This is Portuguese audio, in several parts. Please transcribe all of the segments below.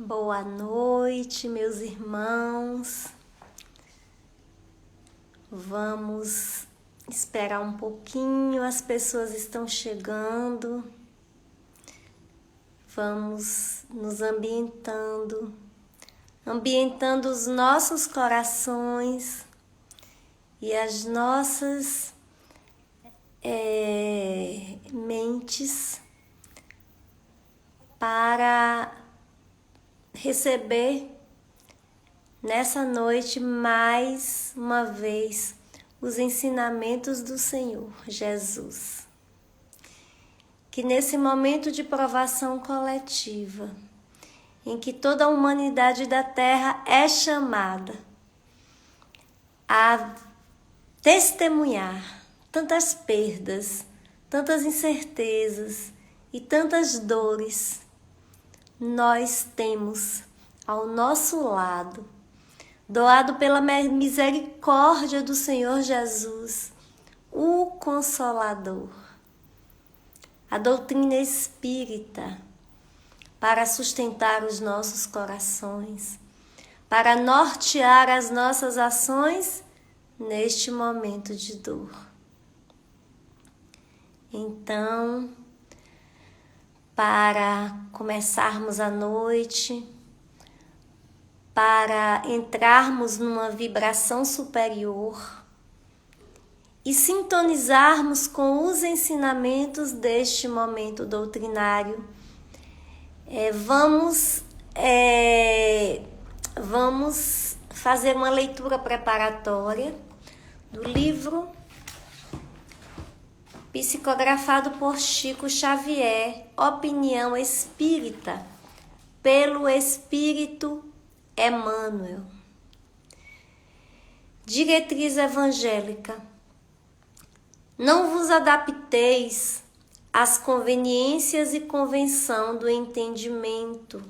Boa noite, meus irmãos. Vamos esperar um pouquinho, as pessoas estão chegando. Vamos nos ambientando os nossos corações e as nossas mentes para receber nessa noite mais uma vez os ensinamentos do Senhor Jesus. Que nesse momento de provação coletiva, em que toda a humanidade da Terra é chamada a testemunhar tantas perdas, tantas incertezas e tantas dores, nós temos ao nosso lado, doado pela misericórdia do Senhor Jesus, o Consolador, a doutrina espírita, para sustentar os nossos corações, para nortear as nossas ações neste momento de dor. Então, para começarmos a noite, para entrarmos numa vibração superior e sintonizarmos com os ensinamentos deste momento doutrinário, vamos fazer uma leitura preparatória do livro psicografado por Chico Xavier, Opinião Espírita, pelo Espírito Emmanuel. Diretriz evangélica. Não vos adapteis às conveniências e convenção do entendimento,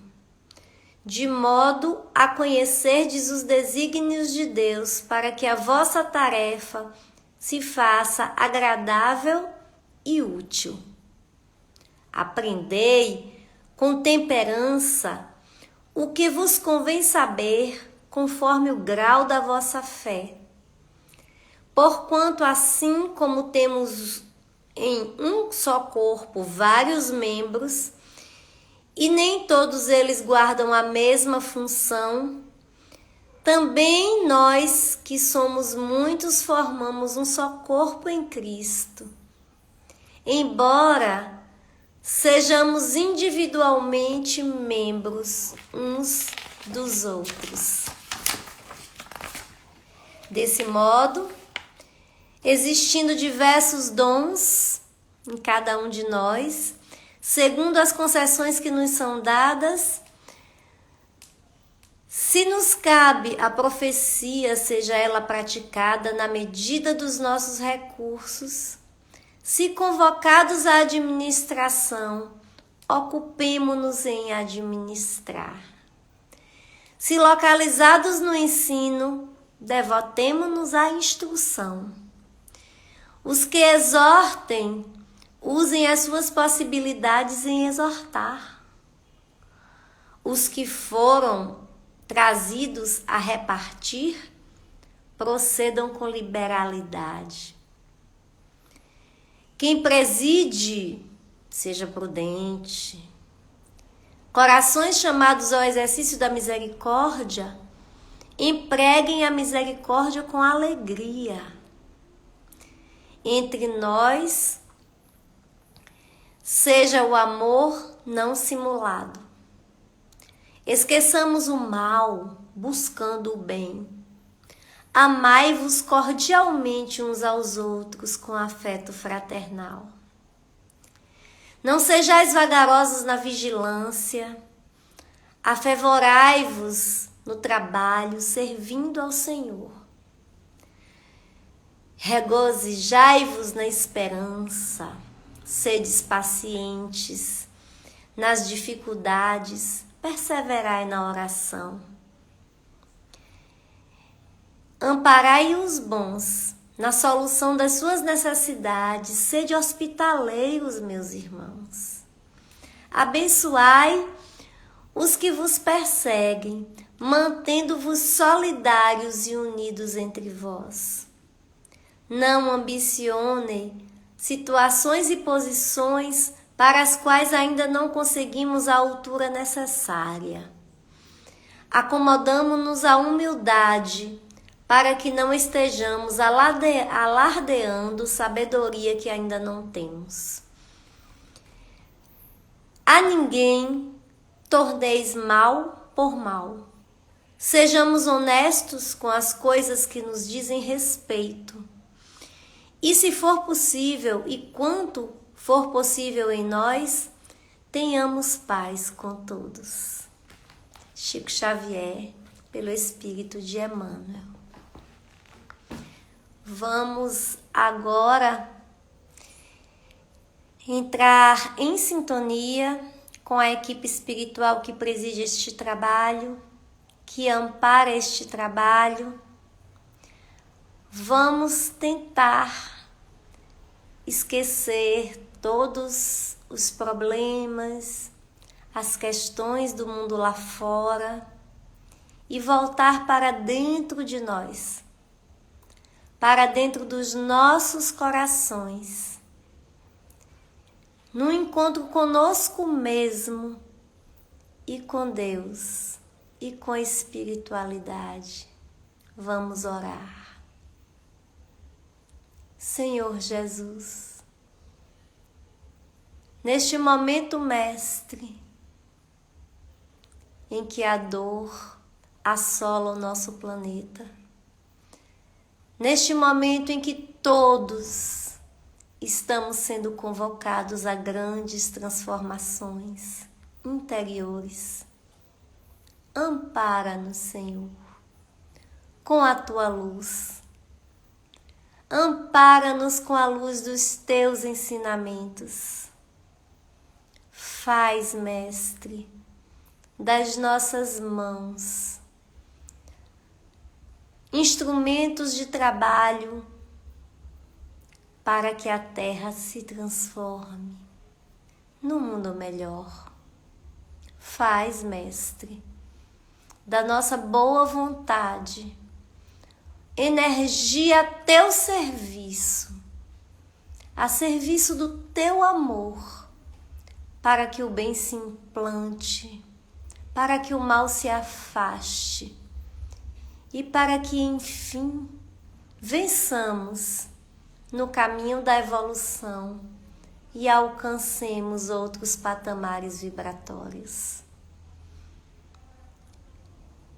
de modo a conhecerdes os desígnios de Deus, para que a vossa tarefa se faça agradável e útil. Aprendei com temperança o que vos convém saber, conforme o grau da vossa fé. Porquanto assim como temos em um só corpo vários membros, e nem todos eles guardam a mesma função, também nós, que somos muitos, formamos um só corpo em Cristo. Embora sejamos individualmente membros uns dos outros. Desse modo, existindo diversos dons em cada um de nós, segundo as concessões que nos são dadas, se nos cabe a profecia, seja ela praticada na medida dos nossos recursos, se convocados à administração, ocupemo-nos em administrar. Se localizados no ensino, devotemo-nos à instrução. Os que exortem, usem as suas possibilidades em exortar. Os que foram trazidos a repartir, procedam com liberalidade. Quem preside, seja prudente. Corações chamados ao exercício da misericórdia, empreguem a misericórdia com alegria. Entre nós, seja o amor não simulado. Esqueçamos o mal, buscando o bem. Amai-vos cordialmente uns aos outros com afeto fraternal. Não sejais vagarosos na vigilância. Afevorai-vos no trabalho, servindo ao Senhor. Regozijai-vos na esperança. Sedes pacientes nas dificuldades, perseverai na oração. Amparai os bons na solução das suas necessidades, sede hospitaleiros, meus irmãos. Abençoai os que vos perseguem, mantendo-vos solidários e unidos entre vós. Não ambicionem situações e posições para as quais ainda não conseguimos a altura necessária. Acomodamo-nos à humildade, para que não estejamos alardeando sabedoria que ainda não temos. A ninguém torneis mal por mal. Sejamos honestos com as coisas que nos dizem respeito. E se for possível, e quanto for possível em nós, tenhamos paz com todos. Chico Xavier, pelo Espírito de Emmanuel. Vamos agora entrar em sintonia com a equipe espiritual que preside este trabalho, que ampara este trabalho. Vamos tentar esquecer todos os problemas, as questões do mundo lá fora e voltar para dentro de nós, para dentro dos nossos corações, no encontro conosco mesmo e com Deus e com a espiritualidade. Vamos orar. Senhor Jesus, neste momento, Mestre, em que a dor assola o nosso planeta, neste momento em que todos estamos sendo convocados a grandes transformações interiores, ampara-nos, Senhor, com a Tua luz. Ampara-nos com a luz dos Teus ensinamentos. Faz, Mestre, das nossas mãos instrumentos de trabalho para que a terra se transforme num mundo melhor. Faz, Mestre, da nossa boa vontade energia a Teu serviço, a serviço do Teu amor, para que o bem se implante, para que o mal se afaste e para que, enfim, vençamos no caminho da evolução e alcancemos outros patamares vibratórios.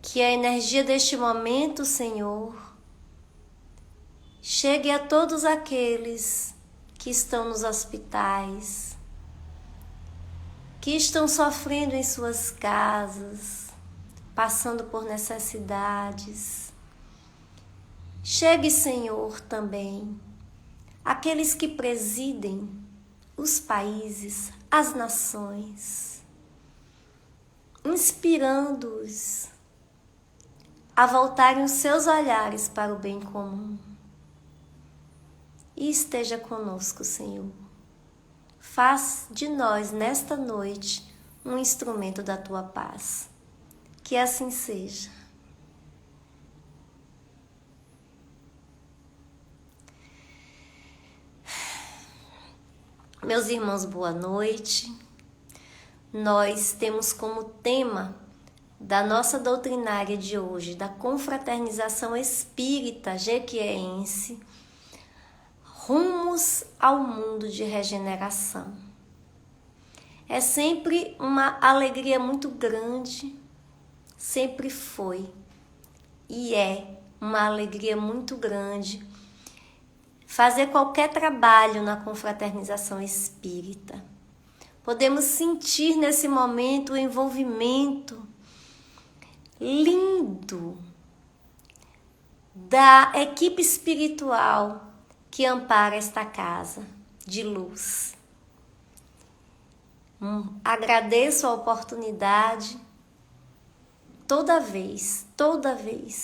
Que a energia deste momento, Senhor, chegue a todos aqueles que estão nos hospitais, que estão sofrendo em suas casas, passando por necessidades. Chegue, Senhor, também àqueles que presidem os países, as nações, inspirando-os a voltarem os seus olhares para o bem comum. E esteja conosco, Senhor. Faz de nós, nesta noite, um instrumento da Tua paz. Que assim seja. Meus irmãos, boa noite. Nós temos como tema da nossa doutrinária de hoje, da confraternização espírita jequiéense, rumos ao mundo de regeneração. É sempre uma alegria muito grande, sempre foi e é uma alegria muito grande fazer qualquer trabalho na confraternização espírita. Podemos sentir nesse momento o envolvimento lindo da equipe espiritual que ampara esta casa de luz. Agradeço a oportunidade toda vez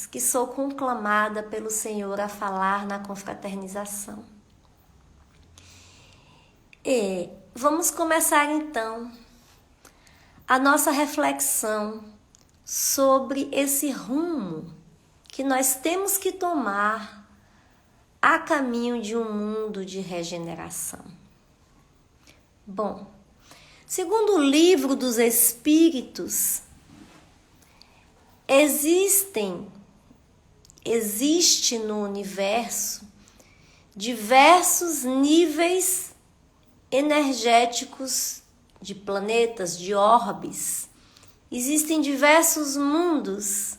que sou conclamada pelo Senhor a falar na confraternização. Vamos começar então a nossa reflexão sobre esse rumo que nós temos que tomar a caminho de um mundo de regeneração. Bom, segundo o Livro dos Espíritos, existe no universo diversos níveis energéticos de planetas, de orbes. Existem diversos mundos.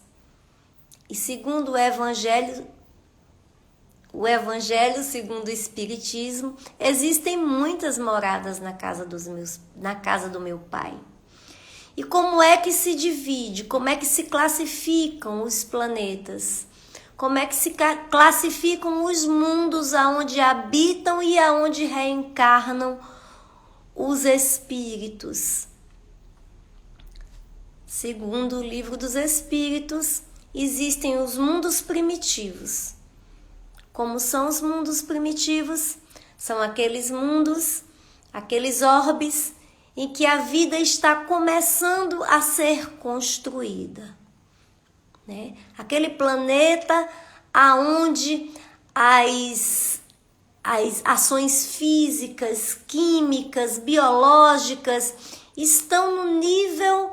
E segundo o Evangelho segundo o Espiritismo, existem muitas moradas na casa do meu Pai. E como é que se divide? Como é que se classificam os planetas? Como é que se classificam os mundos aonde habitam e aonde reencarnam os espíritos? Segundo o Livro dos Espíritos, existem os mundos primitivos. Como são os mundos primitivos? São aqueles mundos, aqueles orbes em que a vida está começando a ser construída, né? Aquele planeta aonde as ações físicas, químicas, biológicas estão no nível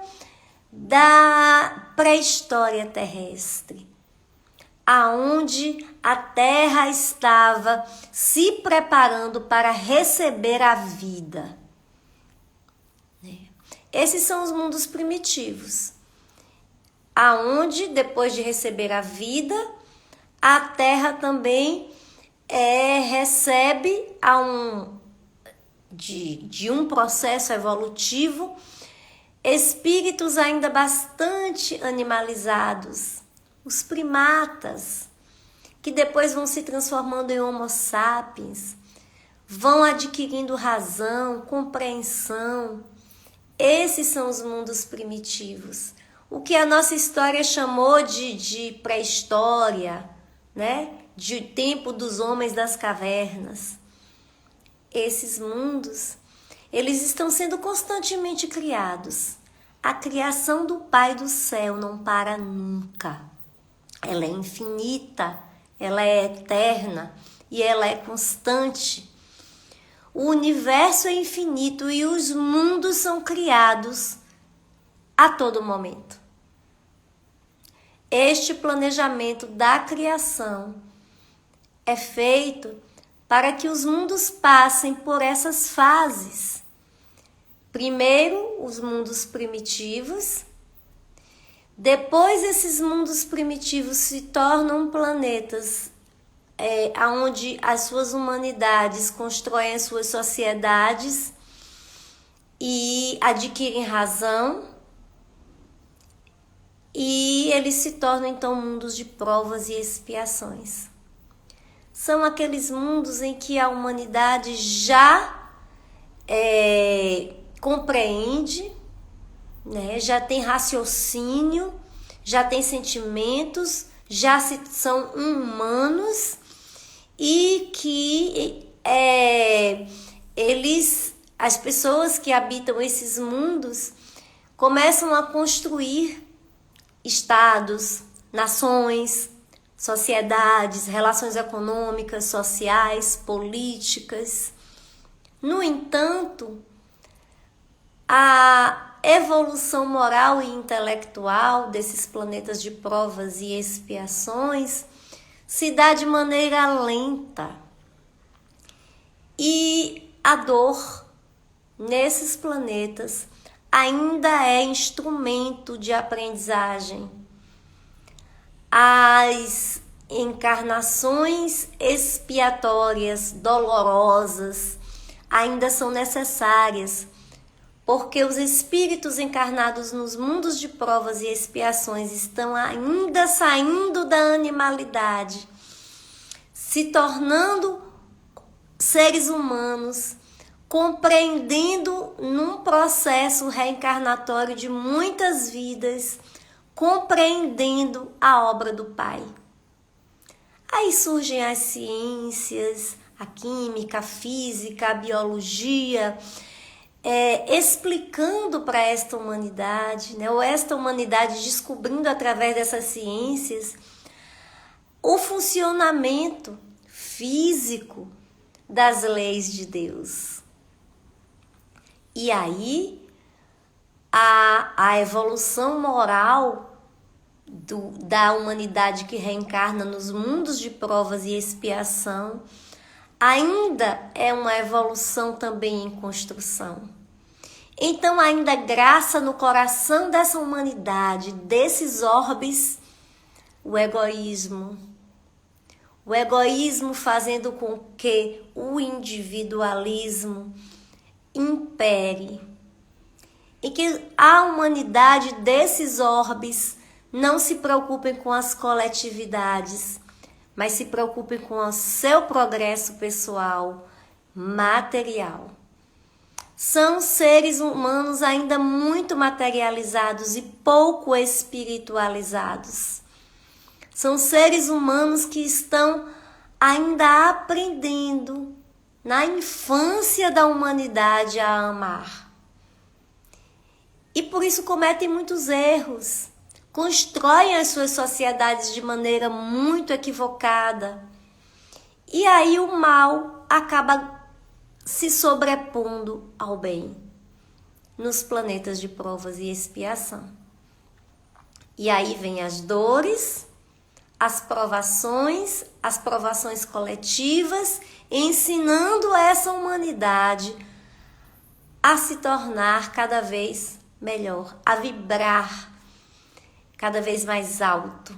da pré-história terrestre, aonde a Terra estava se preparando para receber a vida. Esses são os mundos primitivos, aonde depois de receber a vida, a Terra também recebe de um processo evolutivo espíritos ainda bastante animalizados, os primatas, que depois vão se transformando em Homo sapiens, vão adquirindo razão, compreensão. Esses são os mundos primitivos. O que a nossa história chamou de pré-história, né? De tempo dos homens das cavernas. Esses mundos, eles estão sendo constantemente criados. A criação do Pai do Céu não para nunca. Ela é infinita, ela é eterna e ela é constante. O universo é infinito e os mundos são criados a todo momento. Este planejamento da criação é feito para que os mundos passem por essas fases. Primeiro, os mundos primitivos. Depois, esses mundos primitivos se tornam planetas onde as suas humanidades constroem as suas sociedades e adquirem razão. E eles se tornam, então, mundos de provas e expiações. São aqueles mundos em que a humanidade já compreende, né? Já tem raciocínio, já tem sentimentos, já são humanos e que as pessoas que habitam esses mundos começam a construir estados, nações, sociedades, relações econômicas, sociais, políticas. No entanto, a evolução moral e intelectual desses planetas de provas e expiações se dá de maneira lenta. E a dor nesses planetas ainda é instrumento de aprendizagem. As encarnações expiatórias, dolorosas, ainda são necessárias, porque os espíritos encarnados nos mundos de provas e expiações estão ainda saindo da animalidade, se tornando seres humanos, compreendendo num processo reencarnatório de muitas vidas, compreendendo a obra do Pai. Aí surgem as ciências, a química, a física, a biologia, explicando para esta humanidade, né, ou esta humanidade descobrindo através dessas ciências o funcionamento físico das leis de Deus. E aí a evolução moral da humanidade que reencarna nos mundos de provas e expiação ainda é uma evolução também em construção. Então ainda graça no coração dessa humanidade, desses orbes, o egoísmo. O egoísmo fazendo com que o individualismo impere. E que a humanidade desses orbes não se preocupem com as coletividades, mas se preocupem com o seu progresso pessoal, material. São seres humanos ainda muito materializados e pouco espiritualizados. São seres humanos que estão ainda aprendendo na infância da humanidade a amar. E por isso cometem muitos erros. Constroem as suas sociedades de maneira muito equivocada. E aí o mal acaba se sobrepondo ao bem nos planetas de provas e expiação. E aí vem as dores, as provações coletivas, ensinando essa humanidade a se tornar cada vez melhor, a vibrar cada vez mais alto.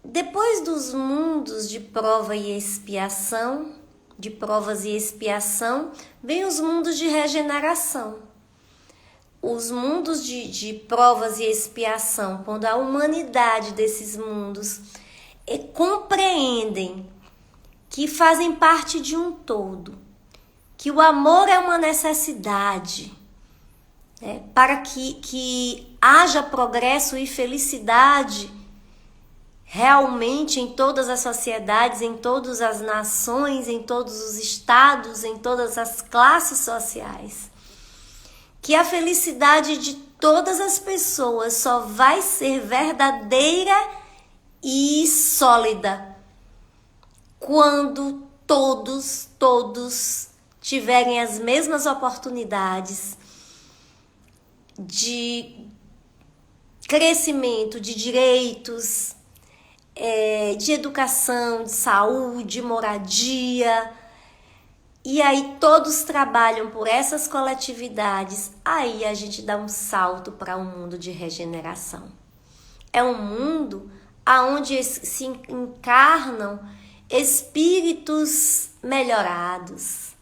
Depois dos mundos de prova e expiação, de provas e expiação, vem os mundos de regeneração. Os mundos de provas e expiação, quando a humanidade desses mundos compreendem que fazem parte de um todo, que o amor é uma necessidade, para que haja progresso e felicidade realmente em todas as sociedades, em todas as nações, em todos os estados, em todas as classes sociais. Que a felicidade de todas as pessoas só vai ser verdadeira e sólida quando todos tiverem as mesmas oportunidades de crescimento, de direitos, de educação, de saúde, moradia. E aí todos trabalham por essas coletividades. Aí a gente dá um salto para um mundo de regeneração. É um mundo onde se encarnam espíritos melhorados,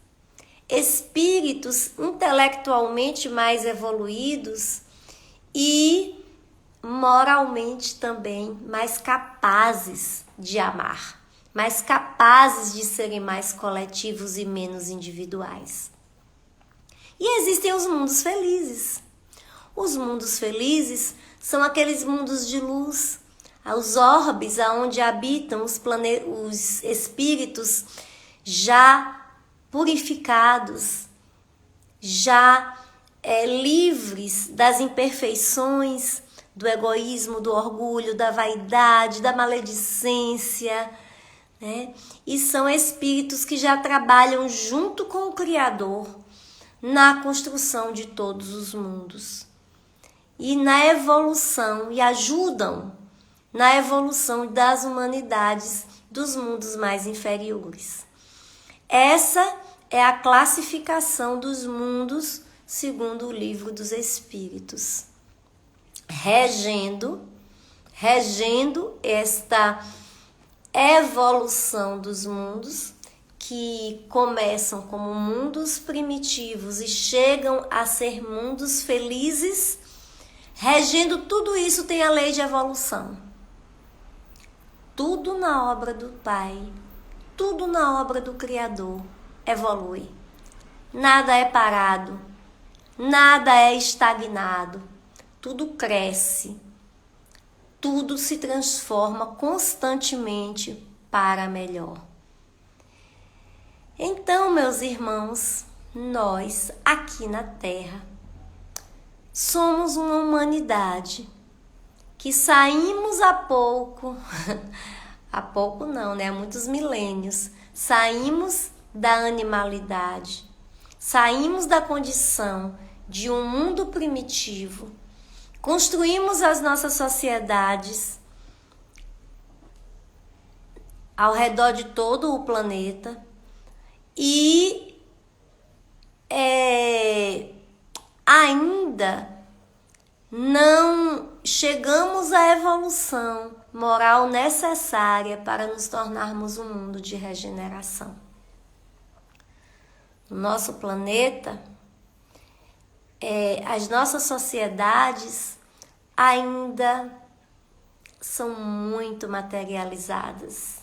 espíritos intelectualmente mais evoluídos e moralmente também mais capazes de amar, mais capazes de serem mais coletivos e menos individuais. E existem os mundos felizes. Os mundos felizes são aqueles mundos de luz, os orbes onde habitam os espíritos já purificados, já livres das imperfeições, do egoísmo, do orgulho, da vaidade, da maledicência, né? E são espíritos que já trabalham junto com o Criador na construção de todos os mundos e na evolução, e ajudam na evolução das humanidades dos mundos mais inferiores. Essa é a classificação dos mundos segundo o Livro dos Espíritos. Regendo esta evolução dos mundos, que começam como mundos primitivos e chegam a ser mundos felizes. Regendo tudo isso tem a lei de evolução. Tudo na obra do Pai, tudo na obra do Criador evolui. Nada é parado, nada é estagnado. Tudo cresce, tudo se transforma constantemente para melhor. Então, meus irmãos, nós aqui na Terra somos uma humanidade que saímos há pouco, há pouco não, né? Há muitos milênios, saímos da animalidade, saímos da condição de um mundo primitivo, construímos as nossas sociedades ao redor de todo o planeta e ainda não chegamos à evolução moral necessária para nos tornarmos um mundo de regeneração. No nosso planeta, as nossas sociedades ainda são muito materializadas.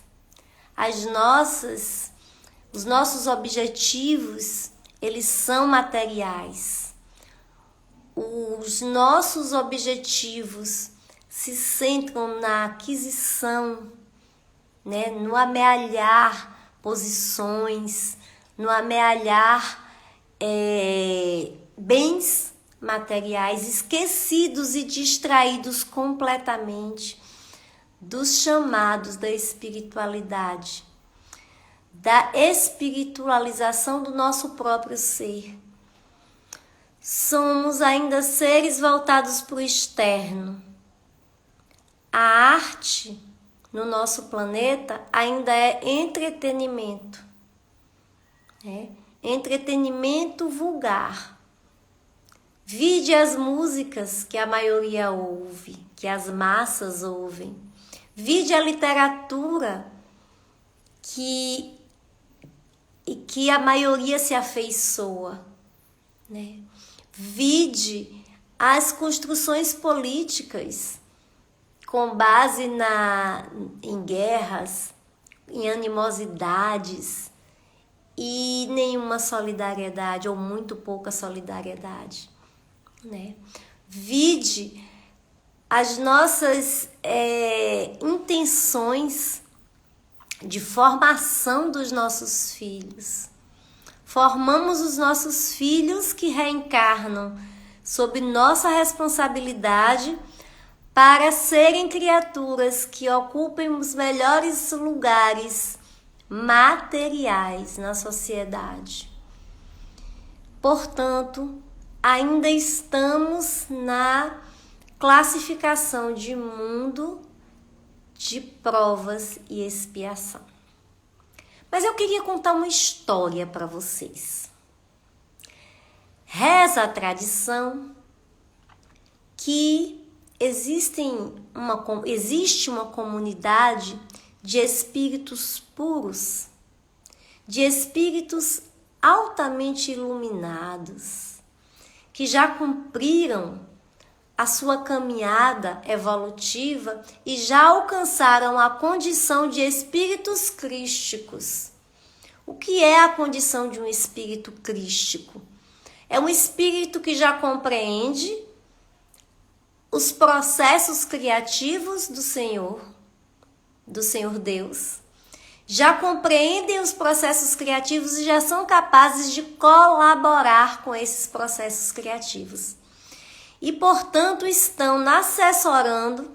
Os nossos objetivos, eles são materiais. Os nossos objetivos se centram na aquisição, né? No amealhar posições, no amealhar bens materiais, esquecidos e distraídos completamente dos chamados da espiritualidade, da espiritualização do nosso próprio ser. Somos ainda seres voltados para o externo. A arte no nosso planeta ainda é entretenimento, né? Entretenimento vulgar. Vide as músicas que a maioria ouve, que as massas ouvem. Vide a literatura que a maioria se afeiçoa, né? Vide as construções políticas com base em guerras, em animosidades e nenhuma solidariedade ou muito pouca solidariedade, né? Vide as nossas intenções de formação dos nossos filhos. Formamos os nossos filhos que reencarnam sob nossa responsabilidade para serem criaturas que ocupem os melhores lugares materiais na sociedade. Portanto, ainda estamos na classificação de mundo de provas e expiação. Mas eu queria contar uma história para vocês. Reza a tradição que existe uma comunidade de espíritos puros, de espíritos altamente iluminados, que já cumpriram a sua caminhada evolutiva e já alcançaram a condição de espíritos crísticos. O que é a condição de um espírito crístico? É um espírito que já compreende os processos criativos do Senhor Deus, já compreendem os processos criativos e já são capazes de colaborar com esses processos criativos. E, portanto, estão assessorando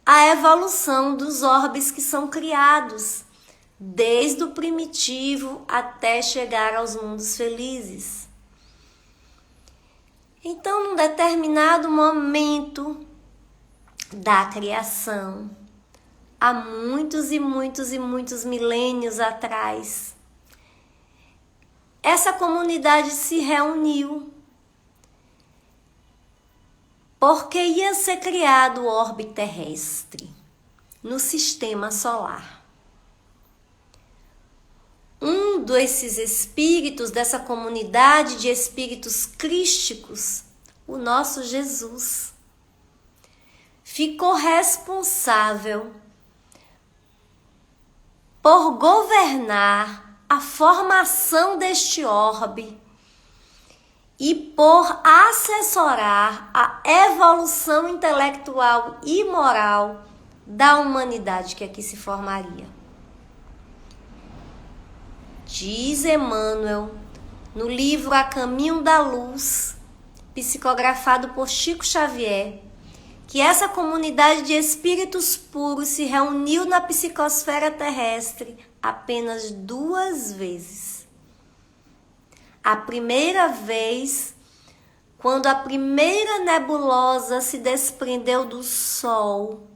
a evolução dos orbes que são criados, desde o primitivo até chegar aos mundos felizes. Então, num determinado momento da criação, há muitos e muitos e muitos milênios atrás, essa comunidade se reuniu porque ia ser criado o orbe terrestre no sistema solar. Um desses espíritos, dessa comunidade de espíritos crísticos, o nosso Jesus, ficou responsável por governar a formação deste orbe e por assessorar a evolução intelectual e moral da humanidade que aqui se formaria. Diz Emmanuel, no livro A Caminho da Luz, psicografado por Chico Xavier, que essa comunidade de espíritos puros se reuniu na psicosfera terrestre apenas 2 vezes. A primeira vez, quando a primeira nebulosa se desprendeu do Sol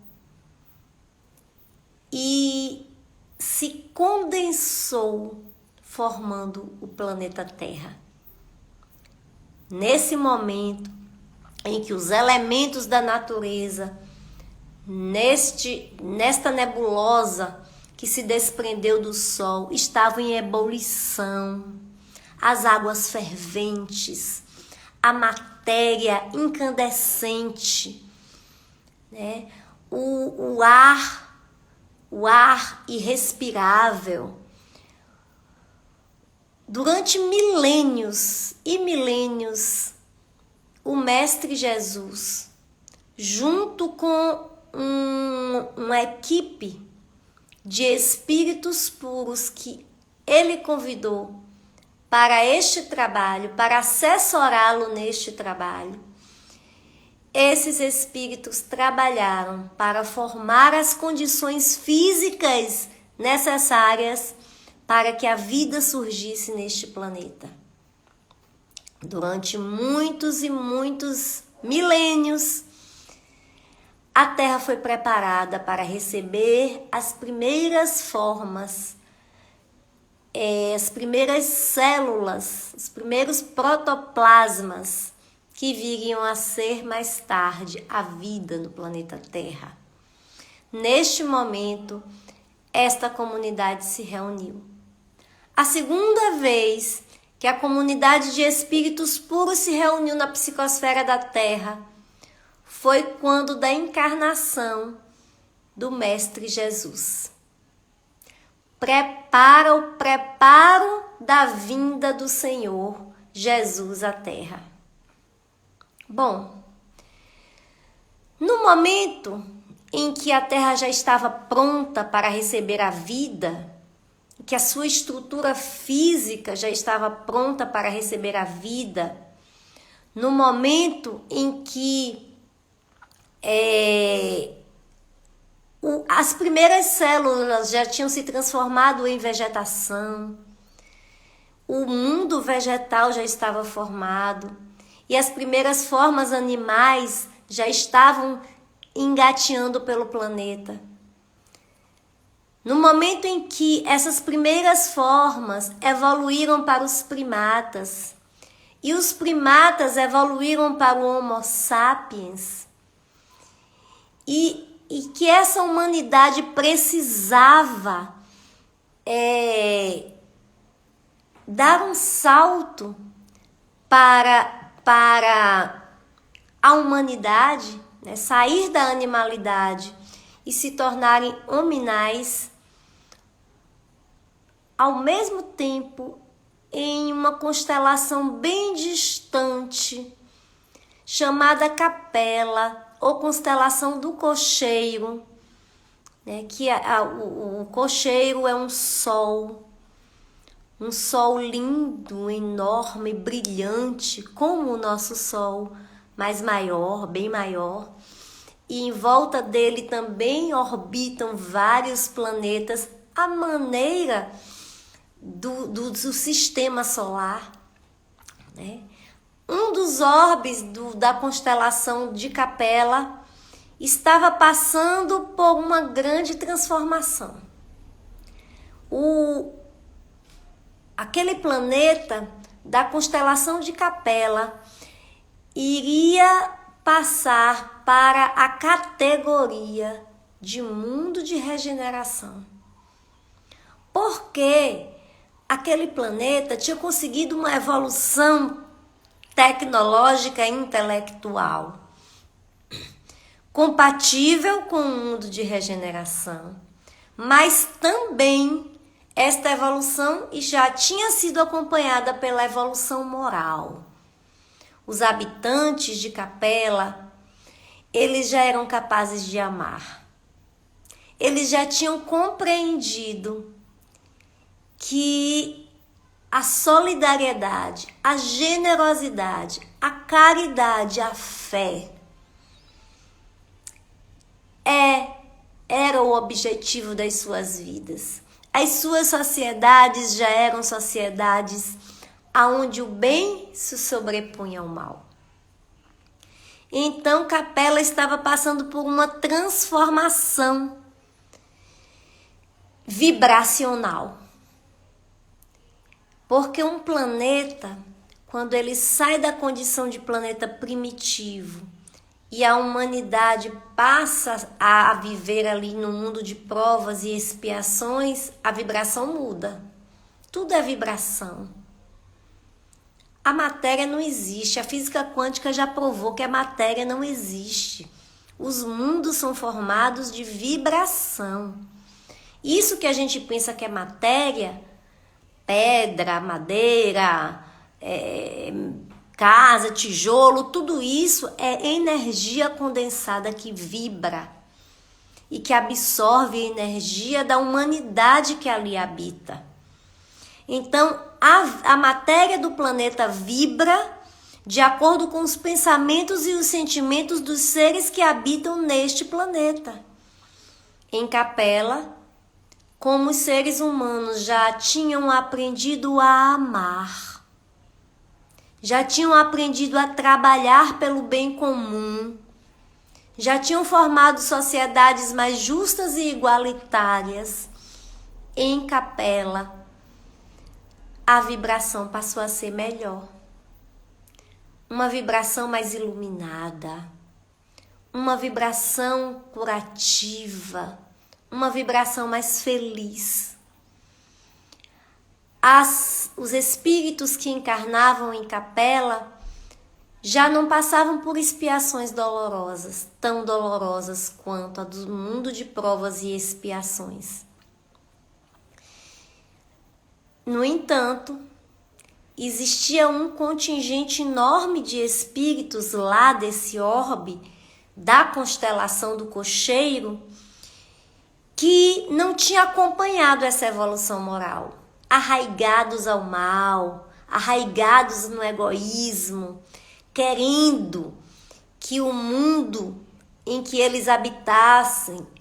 e se condensou, formando o planeta Terra. Nesse momento em que os elementos da natureza, nesta nebulosa que se desprendeu do Sol, estavam em ebulição, as águas ferventes, a matéria incandescente, né? o ar irrespirável. Durante milênios e milênios, o Mestre Jesus, junto com uma equipe de espíritos puros que ele convidou para este trabalho, para assessorá-lo neste trabalho, esses espíritos trabalharam para formar as condições físicas necessárias para que a vida surgisse neste planeta. Durante muitos e muitos milênios, a Terra foi preparada para receber as primeiras formas, as primeiras células, os primeiros protoplasmas que viriam a ser mais tarde a vida no planeta Terra. Neste momento, esta comunidade se reuniu. A segunda vez que a comunidade de espíritos puros se reuniu na psicosfera da Terra foi quando da encarnação do Mestre Jesus. O preparo da vinda do Senhor Jesus à Terra. Bom, no momento em que a Terra já estava pronta para receber a vida, que a sua estrutura física já estava pronta para receber a vida, no momento em que as primeiras células já tinham se transformado em vegetação, o mundo vegetal já estava formado e as primeiras formas animais já estavam engateando pelo planeta. No momento em que essas primeiras formas evoluíram para os primatas e os primatas evoluíram para o Homo sapiens e que essa humanidade precisava dar um salto para a humanidade, né, sair da animalidade e se tornarem hominais, ao mesmo tempo em uma constelação bem distante, chamada Capela, ou constelação do Cocheiro, né, que o Cocheiro é um sol lindo, enorme, brilhante, como o nosso Sol, mas maior, bem maior. E em volta dele também orbitam vários planetas, à maneira do sistema solar, né? Um dos orbes da constelação de Capela estava passando por uma grande transformação. Aquele planeta da constelação de Capela iria passar para a categoria de mundo de regeneração. Porque aquele planeta tinha conseguido uma evolução tecnológica e intelectual compatível com o mundo de regeneração, mas também esta evolução já tinha sido acompanhada pela evolução moral. Os habitantes de Capela, eles já eram capazes de amar. Eles já tinham compreendido que a solidariedade, a generosidade, a caridade, a fé era o objetivo das suas vidas. As suas sociedades já eram sociedades onde o bem se sobrepunha ao mal. Então Capela estava passando por uma transformação vibracional. Porque um planeta, quando ele sai da condição de planeta primitivo e a humanidade passa a viver ali no mundo de provas e expiações, a vibração muda. Tudo é vibração. A matéria não existe. A física quântica já provou que a matéria não existe. Os mundos são formados de vibração. Isso que a gente pensa que é matéria, pedra, madeira, casa, tijolo, tudo isso é energia condensada que vibra e que absorve a energia da humanidade que ali habita. Então, a matéria do planeta vibra de acordo com os pensamentos e os sentimentos dos seres que habitam neste planeta. Em Capela, como os seres humanos já tinham aprendido a amar, já tinham aprendido a trabalhar pelo bem comum, já tinham formado sociedades mais justas e igualitárias, em Capela, a vibração passou a ser melhor. Uma vibração mais iluminada, uma vibração curativa, uma vibração mais feliz. Os espíritos que encarnavam em Capela já não passavam por expiações dolorosas, tão dolorosas quanto a do mundo de provas e expiações. No entanto, existia um contingente enorme de espíritos lá desse orbe, da constelação do Cocheiro, que não tinha acompanhado essa evolução moral, arraigados ao mal, arraigados no egoísmo, querendo que o mundo em que eles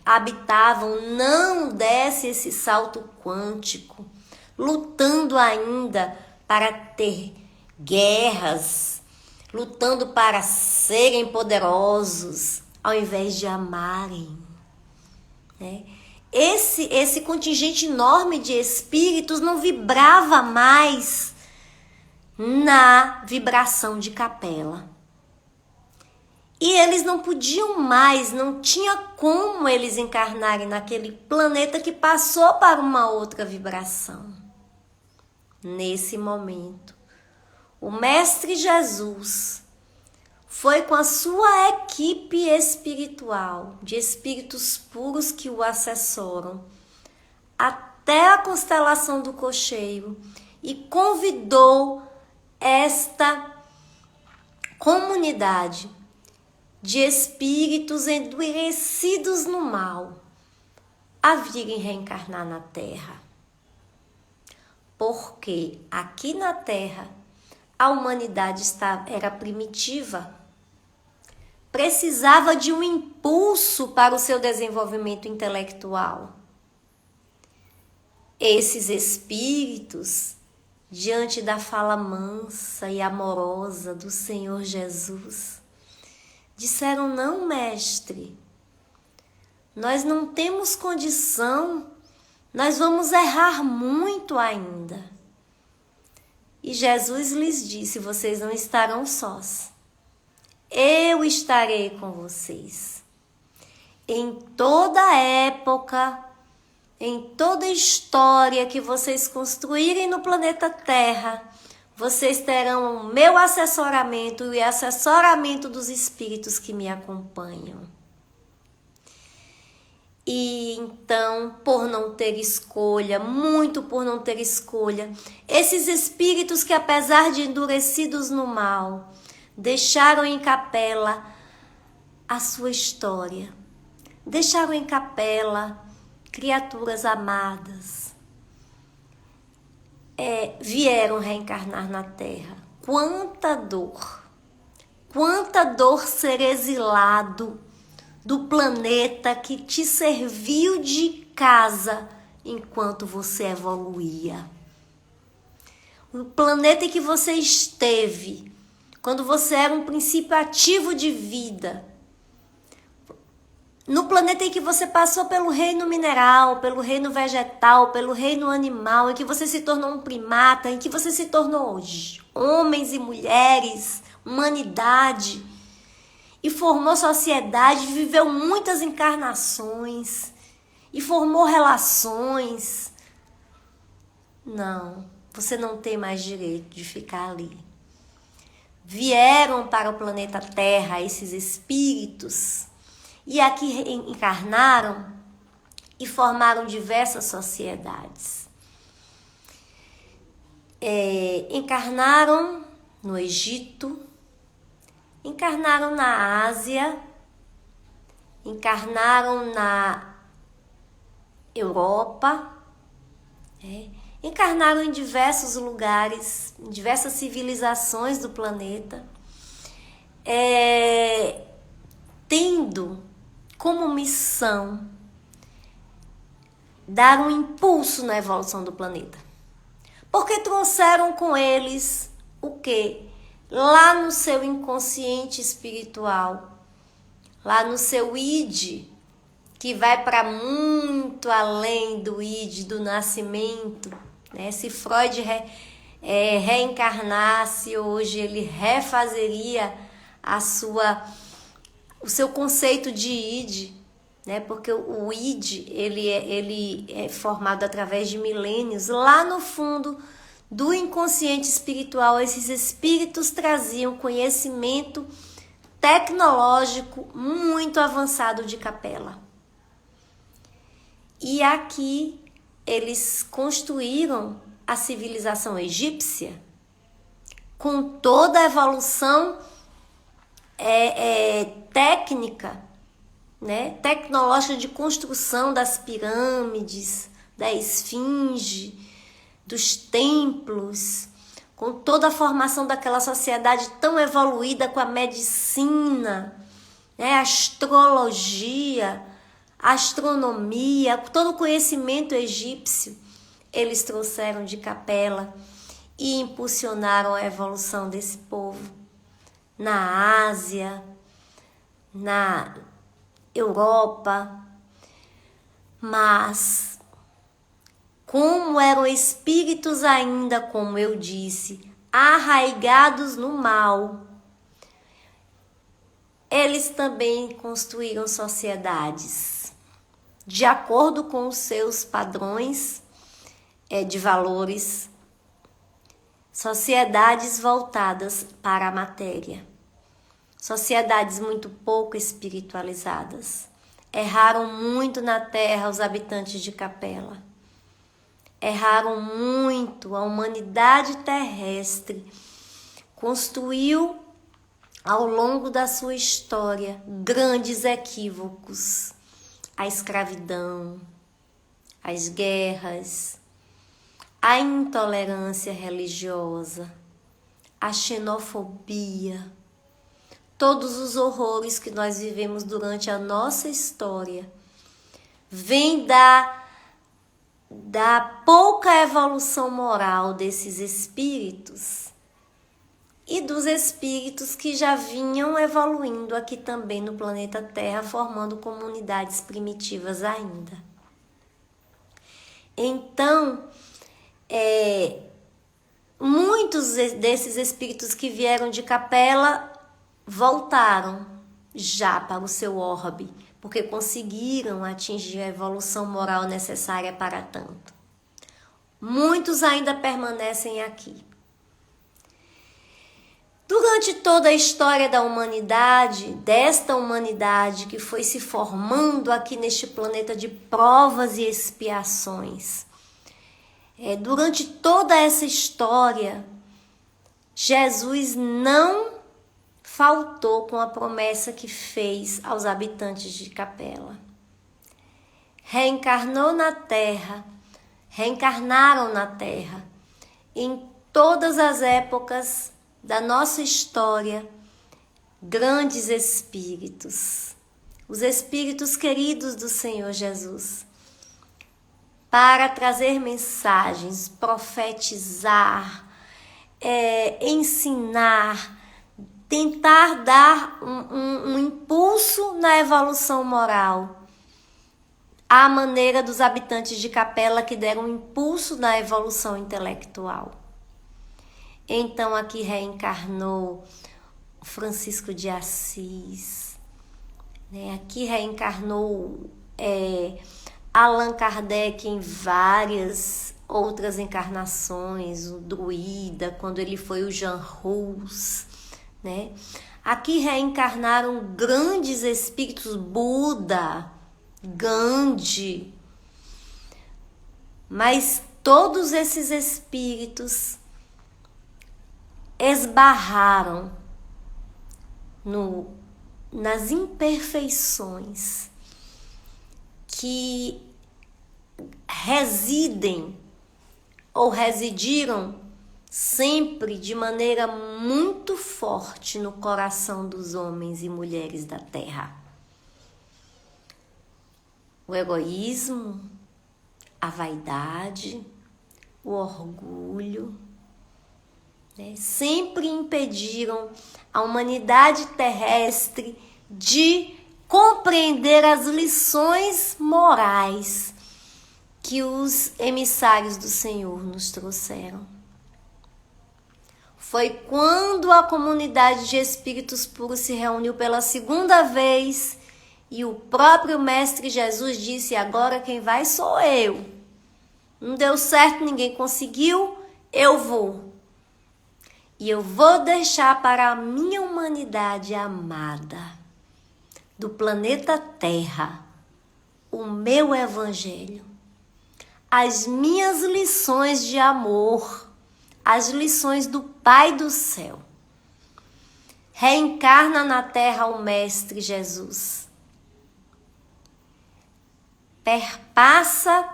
habitavam não desse esse salto quântico, lutando ainda para ter guerras, lutando para serem poderosos, ao invés de amarem, né? Esse contingente enorme de espíritos não vibrava mais na vibração de Capela. E eles não podiam mais, não tinha como eles encarnarem naquele planeta que passou para uma outra vibração. Nesse momento, o Mestre Jesus foi com a sua equipe espiritual, de espíritos puros que o assessoram, até a constelação do Cocheiro e convidou esta comunidade de espíritos endurecidos no mal a virem reencarnar na Terra. Porque aqui na Terra a humanidade era primitiva, precisava de um impulso para o seu desenvolvimento intelectual. Esses espíritos, diante da fala mansa e amorosa do Senhor Jesus, disseram: não, mestre, nós não temos condição, nós vamos errar muito ainda. E Jesus lhes disse: vocês não estarão sós. Eu estarei com vocês. Em toda época, em toda história que vocês construírem no planeta Terra, vocês terão o meu assessoramento e o assessoramento dos espíritos que me acompanham. E então, por não ter escolha, muito por não ter escolha, esses espíritos que, apesar de endurecidos no mal, deixaram em Capela a sua história, deixaram em Capela criaturas amadas, vieram reencarnar na Terra. Quanta dor ser exilado do planeta que te serviu de casa enquanto você evoluía. O planeta em que você esteve, quando você era um princípio ativo de vida. No planeta em que você passou pelo reino mineral, pelo reino vegetal, pelo reino animal, em que você se tornou um primata, em que você se tornou hoje homens e mulheres, humanidade, e formou sociedade, viveu muitas encarnações, e formou relações. Não, você não tem mais direito de ficar ali. Vieram para o planeta Terra esses espíritos, e aqui encarnaram e formaram diversas sociedades. Encarnaram no Egito, encarnaram na Ásia, encarnaram na Europa, encarnaram em diversos lugares, em diversas civilizações do planeta, tendo como missão dar um impulso na evolução do planeta. Porque trouxeram com eles o quê? Lá no seu inconsciente espiritual, lá no seu id, que vai para muito além do id, do nascimento, né? Se Freud reencarnasse hoje, ele refazeria o seu conceito de id, né? Porque o id ele é formado através de milênios. Lá no fundo do inconsciente espiritual, esses espíritos traziam conhecimento tecnológico muito avançado de Capela. E aqui eles construíram a civilização egípcia com toda a evolução técnica, né, tecnológica de construção das pirâmides, da esfinge, dos templos, com toda a formação daquela sociedade tão evoluída com a medicina, né, a astrologia, a astronomia, todo o conhecimento egípcio, eles trouxeram de Capela e impulsionaram a evolução desse povo na Ásia, na Europa. Mas, como eram espíritos ainda, como eu disse, arraigados no mal, eles também construíram sociedades de acordo com os seus padrões de valores, sociedades voltadas para a matéria, sociedades muito pouco espiritualizadas. Erraram muito na Terra os habitantes de Capela. Erraram muito. A humanidade terrestre construiu ao longo da sua história grandes equívocos. A escravidão, as guerras, a intolerância religiosa, a xenofobia, todos os horrores que nós vivemos durante a nossa história vêm da pouca evolução moral desses espíritos e dos espíritos que já vinham evoluindo aqui também no planeta Terra, formando comunidades primitivas ainda. Então, muitos desses espíritos que vieram de Capela voltaram já para o seu orbe, porque conseguiram atingir a evolução moral necessária para tanto. Muitos ainda permanecem aqui. Durante toda a história da humanidade, desta humanidade que foi se formando aqui neste planeta de provas e expiações, durante toda essa história, Jesus não faltou com a promessa que fez aos habitantes de Capela. Reencarnou na Terra, reencarnaram na Terra em todas as épocas da nossa história, grandes espíritos, os espíritos queridos do Senhor Jesus, para trazer mensagens, profetizar, ensinar, tentar dar um impulso na evolução moral, à maneira dos habitantes de Capela que deram um impulso na evolução intelectual. Então aqui reencarnou Francisco de Assis, né? Aqui reencarnou Allan Kardec em várias outras encarnações, o Druida, quando ele foi o Jean Rus, né? Aqui reencarnaram grandes espíritos, Buda, Gandhi, mas todos esses espíritos esbarraram nas imperfeições que residem ou residiram sempre de maneira muito forte no coração dos homens e mulheres da Terra. O egoísmo, a vaidade, o orgulho, né, sempre impediram a humanidade terrestre de compreender as lições morais que os emissários do Senhor nos trouxeram. Foi quando a comunidade de espíritos puros se reuniu pela segunda vez e o próprio Mestre Jesus disse: agora quem vai sou eu. Não deu certo, ninguém conseguiu, eu vou. E eu vou deixar para a minha humanidade amada do planeta Terra o meu evangelho, as minhas lições de amor, as lições do Pai do céu. Reencarna na Terra o Mestre Jesus. Perpassa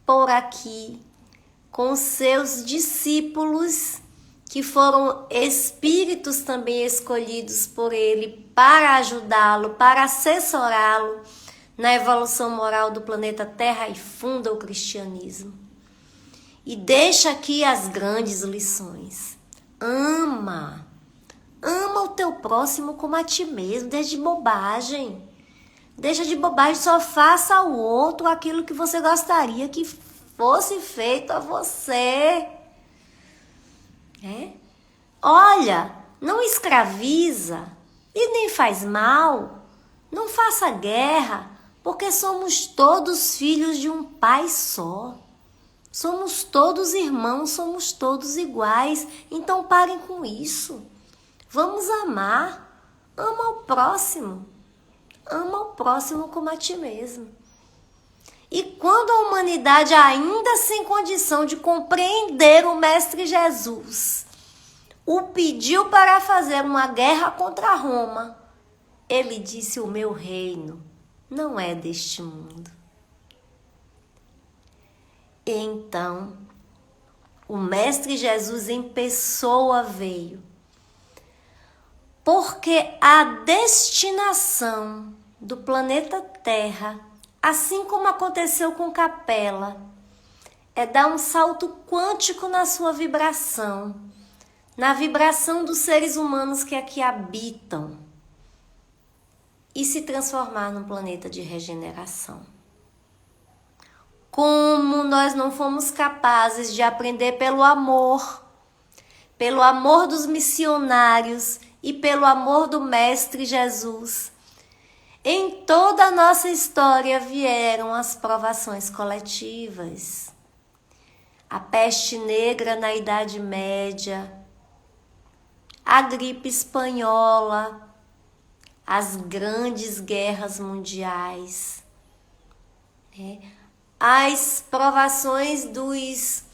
por aqui com seus discípulos, que foram espíritos também escolhidos por ele para ajudá-lo, para assessorá-lo na evolução moral do planeta Terra, e funda o cristianismo. E deixa aqui as grandes lições. Ama o teu próximo como a ti mesmo, deixa de bobagem. Deixa de bobagem, só faça ao outro aquilo que você gostaria que fosse feito a você. Olha, não escraviza e nem faz mal, não faça guerra, porque somos todos filhos de um pai só. Somos todos irmãos, somos todos iguais. Então parem com isso. Vamos amar. Ama o próximo. Ama o próximo como a ti mesmo. E quando a humanidade, ainda sem condição de compreender o Mestre Jesus, o pediu para fazer uma guerra contra Roma, ele disse: o meu reino não é deste mundo. Então, o Mestre Jesus em pessoa veio, porque a destinação do planeta Terra, assim como aconteceu com Capela, é dar um salto quântico na sua vibração, na vibração dos seres humanos que aqui habitam, e se transformar num planeta de regeneração. Como nós não fomos capazes de aprender pelo amor dos missionários e pelo amor do Mestre Jesus, em toda a nossa história vieram as provações coletivas. A peste negra na Idade Média, a gripe espanhola, as grandes guerras mundiais, as provações dos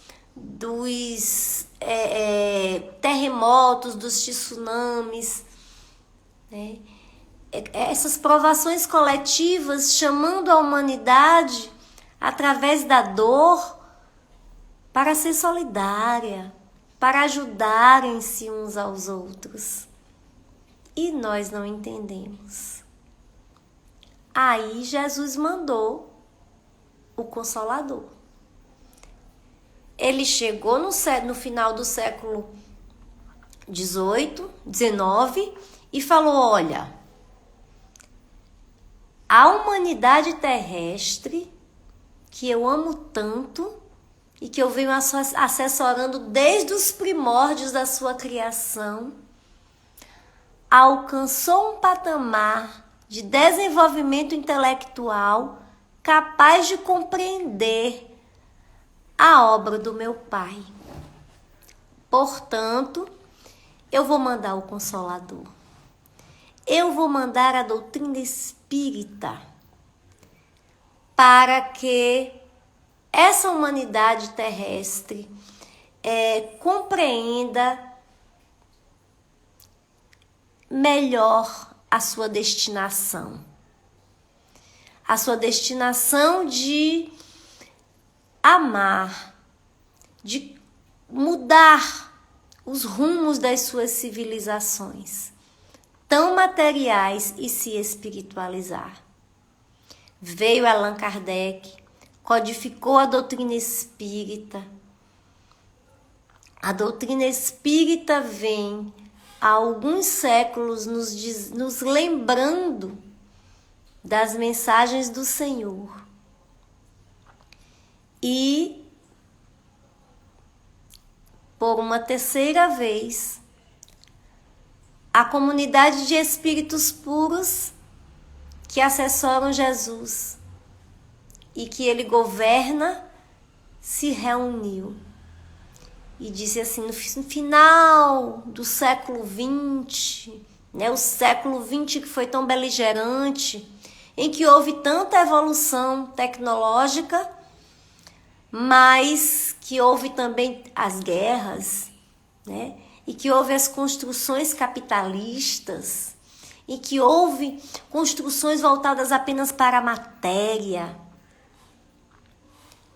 terremotos, dos tsunamis, essas provações coletivas chamando a humanidade, através da dor, para ser solidária, para ajudarem-se uns aos outros. E nós não entendemos. Aí Jesus mandou o Consolador. Ele chegou no final do século 19 e falou: olha, a humanidade terrestre, que eu amo tanto e que eu venho assessorando desde os primórdios da sua criação, alcançou um patamar de desenvolvimento intelectual capaz de compreender a obra do meu Pai. Portanto, eu vou mandar o Consolador. Eu vou mandar a doutrina espírita para que essa humanidade terrestre compreenda melhor a sua destinação. A sua destinação de amar, de mudar os rumos das suas civilizações, tão materiais, e se espiritualizar. Veio Allan Kardec, codificou a doutrina espírita. A doutrina espírita vem há alguns séculos nos lembrando das mensagens do Senhor. E, por uma terceira vez, a comunidade de espíritos puros que assessoram Jesus e que ele governa se reuniu e disse assim: no final do século XX, o século XX que foi tão beligerante, em que houve tanta evolução tecnológica, mas que houve também as guerras, e que houve as construções capitalistas, e que houve construções voltadas apenas para a matéria.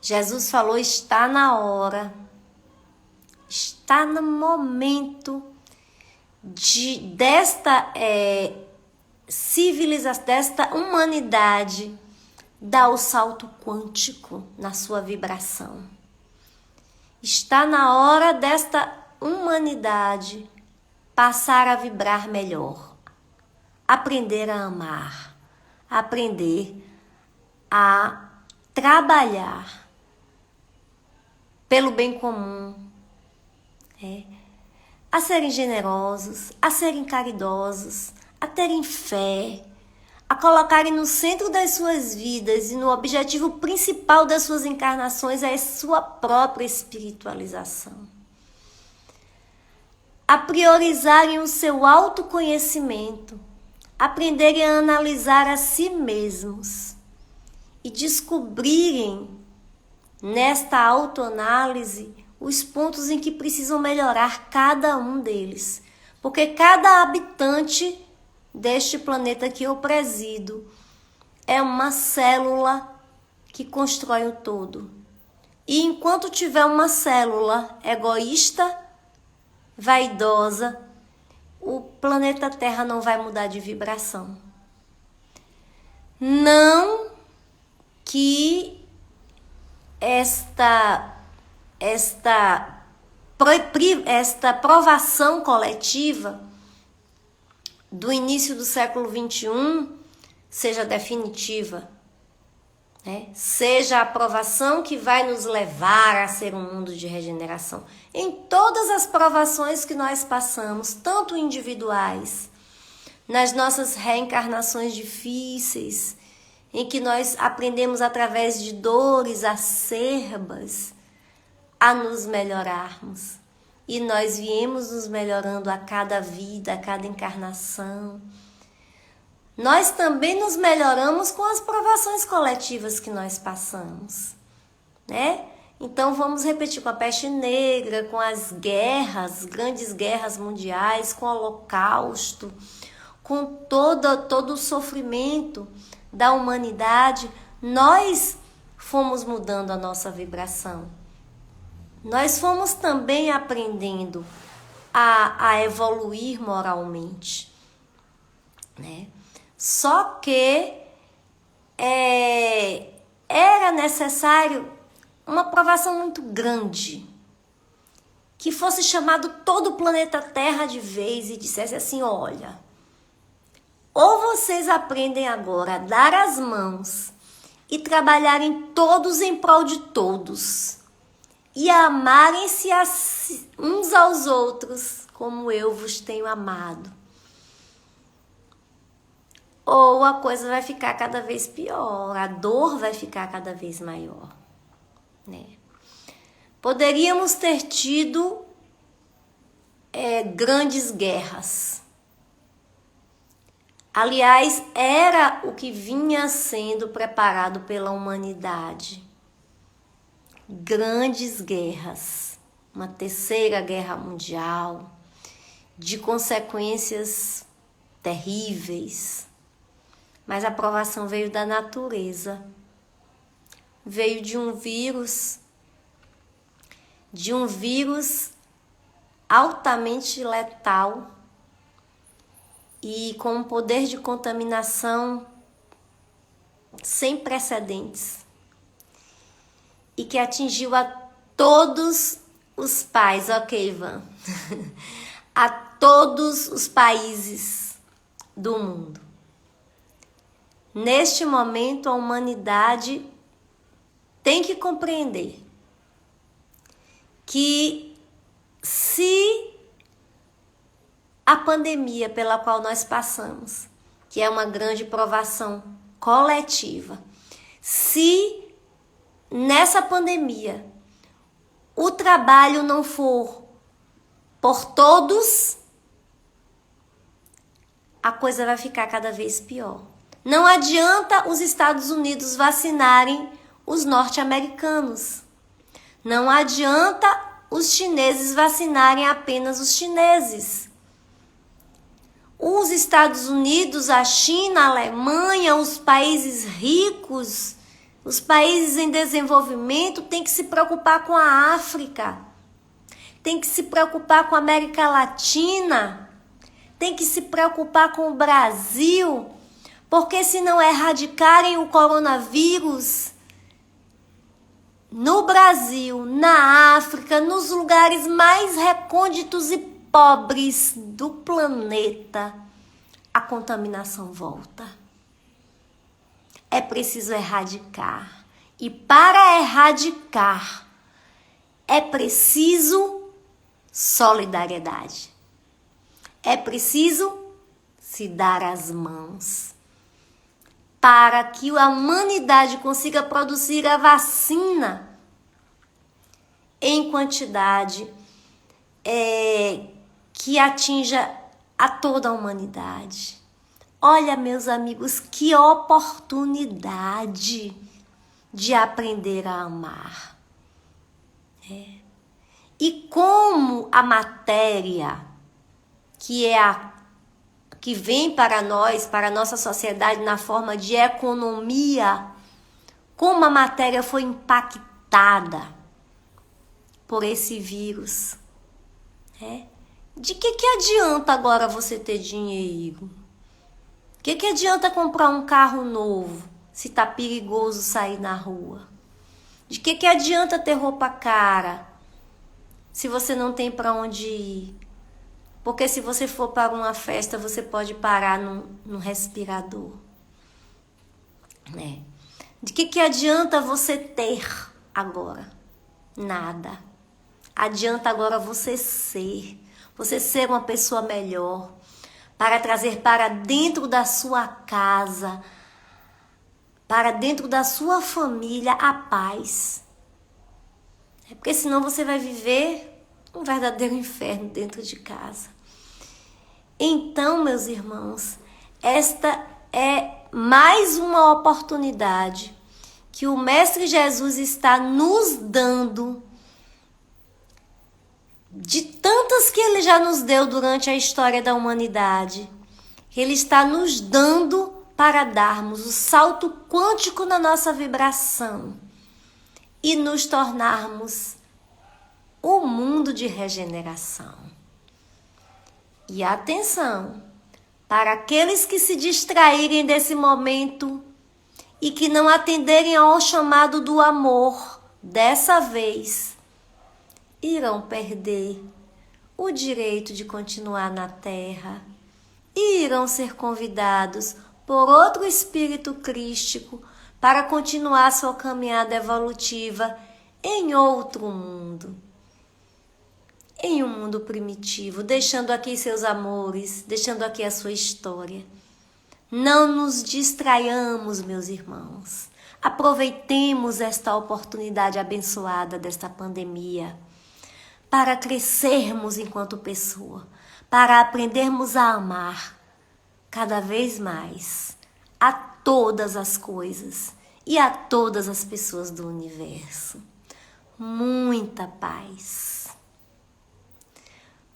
Jesus falou: está na hora, está no momento desta civilização, desta humanidade dar o salto quântico na sua vibração. Está na hora desta humanidade passar a vibrar melhor, aprender a amar, aprender a trabalhar pelo bem comum, a serem generosos, a serem caridosos, a terem fé, a colocarem no centro das suas vidas e no objetivo principal das suas encarnações a sua própria espiritualização. A priorizarem o seu autoconhecimento, aprenderem a analisar a si mesmos e descobrirem nesta autoanálise os pontos em que precisam melhorar cada um deles. Porque cada habitante deste planeta que eu presido é uma célula que constrói o todo. E enquanto tiver uma célula egoísta, vaidosa, o planeta Terra não vai mudar de vibração. Não que esta provação coletiva do início do século XXI seja definitiva, seja a provação que vai nos levar a ser um mundo de regeneração. Em todas as provações que nós passamos, tanto individuais, nas nossas reencarnações difíceis, em que nós aprendemos através de dores acerbas a nos melhorarmos. E nós viemos nos melhorando a cada vida, a cada encarnação. Nós também nos melhoramos com as provações coletivas que nós passamos, Então vamos repetir com a peste negra, com as guerras, grandes guerras mundiais, com o Holocausto, com todo o sofrimento da humanidade. Nós fomos mudando a nossa vibração. nós fomos também aprendendo a evoluir moralmente, né? Só que era necessário uma provação muito grande, que fosse chamado todo o planeta Terra de vez e dissesse assim: olha, ou vocês aprendem agora a dar as mãos e trabalharem todos em prol de todos, e amarem-se uns aos outros como eu vos tenho amado, ou a coisa vai ficar cada vez pior, a dor vai ficar cada vez maior, né? Poderíamos ter tido grandes guerras. Aliás, era o que vinha sendo preparado pela humanidade. Grandes guerras, uma terceira guerra mundial, de consequências terríveis. Mas a provação veio da natureza, veio de um vírus altamente letal e com um poder de contaminação sem precedentes, e que atingiu a todos os pais, ok, Ivan, a todos os países do mundo. Neste momento, a humanidade tem que compreender que se a pandemia pela qual nós passamos, que é uma grande provação coletiva, se nessa pandemia o trabalho não for por todos, a coisa vai ficar cada vez pior. Não adianta os Estados Unidos vacinarem os norte-americanos. Não adianta os chineses vacinarem apenas os chineses. Os Estados Unidos, a China, a Alemanha, os países ricos, os países em desenvolvimento têm que se preocupar com a África, têm que se preocupar com a América Latina, têm que se preocupar com o Brasil, porque se não erradicarem o coronavírus no Brasil, na África, nos lugares mais recônditos e pobres do planeta, a contaminação volta. É preciso erradicar. E para erradicar, é preciso solidariedade. É preciso se dar as mãos para que a humanidade consiga produzir a vacina em quantidade que atinja a toda a humanidade. Olha, meus amigos, que oportunidade de aprender a amar. E como a matéria, que vem para nós, para a nossa sociedade na forma de economia, como a matéria foi impactada por esse vírus. De que adianta agora você ter dinheiro? Que adianta comprar um carro novo se tá perigoso sair na rua? De que adianta ter roupa cara se você não tem para onde ir? Porque se você for para uma festa, você pode parar no respirador, né? De que adianta você ter agora? Nada. Adianta agora você ser uma pessoa melhor, para trazer para dentro da sua casa, para dentro da sua família, a paz. Porque senão você vai viver um verdadeiro inferno dentro de casa. Então, meus irmãos, esta é mais uma oportunidade que o Mestre Jesus está nos dando, de tantas que ele já nos deu durante a história da humanidade. Ele está nos dando para darmos o salto quântico na nossa vibração e nos tornarmos o mundo de regeneração. E atenção, para aqueles que se distraírem desse momento e que não atenderem ao chamado do amor, dessa vez, irão perder o direito de continuar na terra e irão ser convidados por outro espírito crístico para continuar sua caminhada evolutiva em outro mundo. Em um mundo primitivo, deixando aqui seus amores, deixando aqui a sua história. Não nos distraiamos, meus irmãos. Aproveitemos esta oportunidade abençoada desta pandemia para crescermos enquanto pessoa, para aprendermos a amar cada vez mais a todas as coisas e a todas as pessoas do universo. Muita paz.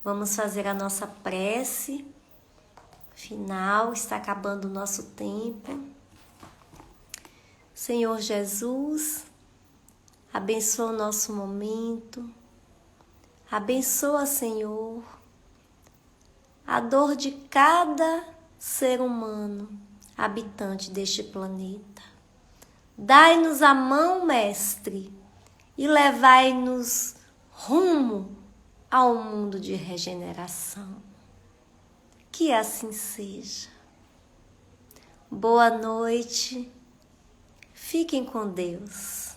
Vamos fazer a nossa prece final, está acabando o nosso tempo. Senhor Jesus, abençoa o nosso momento. Abençoa, Senhor, a dor de cada ser humano habitante deste planeta. Dai-nos a mão, Mestre, e levai-nos rumo ao mundo de regeneração. Que assim seja. Boa noite. Fiquem com Deus.